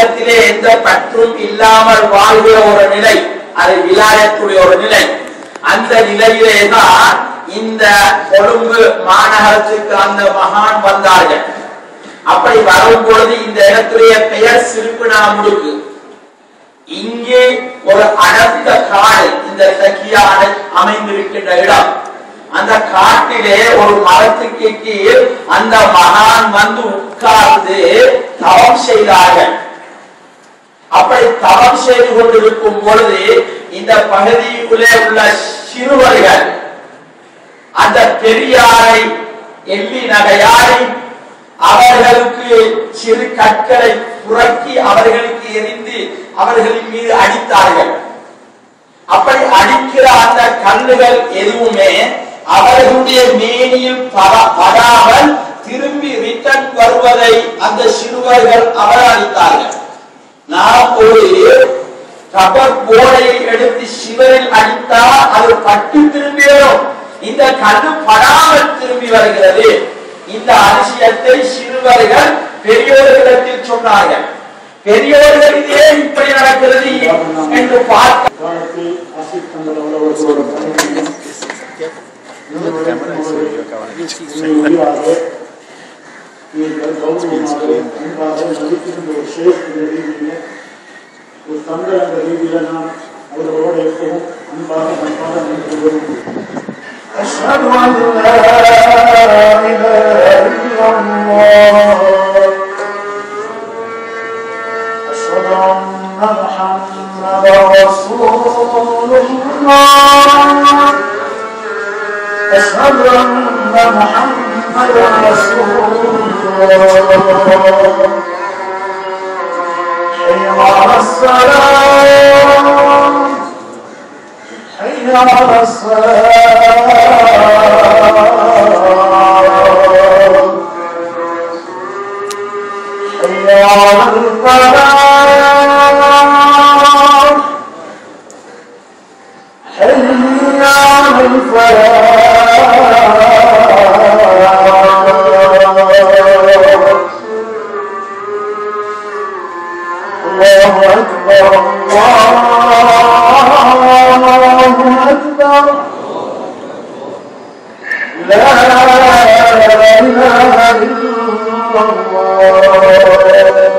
உள்ளத்திலே எந்த பற்றும் இல்லாமல் வாழ்கிற ஒரு நிலை, அது விலாயத்துடைய ஒரு நிலை. அந்த நிலையிலே தான் இந்த கொழும்பு மாநகரத்துக்கு அந்த மகான் வந்தார்கள். அப்படி வரும் பொழுது இந்த இடத்துடைய பெயர் சிறுபினாமுடுக்கு. இங்கே ஒரு அடர்ந்த காடு, இந்த தக்கியா அமைந்திருக்கின்ற இடம். அந்த காட்டிலே ஒரு மரத்துக்கு கீழ் அந்த மகான் வந்து உட்கார்ந்து தவம் செய்தார்கள். அப்படி தவம் செய்து கொண்டிருக்கும் பொழுது இந்த பகுதியிலே உள்ள சிறுவர்கள் அந்த பெரியாரை எள்ளி நகையாரை அவர்களுக்கு சிறு கற்களை புரட்டி அவர்களுக்கு எரிந்து அவர்களின் மீது அடித்தார்கள். அப்படி அடிக்கிற அந்த கல்லுகள் எதுவுமே அவர்களுடைய மேனியில் படாமல் திரும்பி ரிட்டர்ன் வருவதை அந்த சிறுவர்கள் அவதானித்தார்கள். நாம் ஒரு ரப்பர் போர்டையை எடுத்து சிவரில் அடித்தால் அது பட்டு திரும்பி வரும், இந்த கல்லு படாமல் திரும்பி வருகிறது. இந்த அதிசயத்தை சிறுவர்கள் பெரியோர்களிடத்தில் சொன்னார்கள். பெரியோர்கள் ஏன் இப்படி நடக்கிறது என்று பார்க்க أشهد أن لا إله إلا الله أشهد أن محمدا رسول الله أشهد أن محمدا رسول الله حي على الصلاة حي على الصلاة حي على الفلاح حي على الفلاح الله أكبر الله أكبر لا إله إلا الله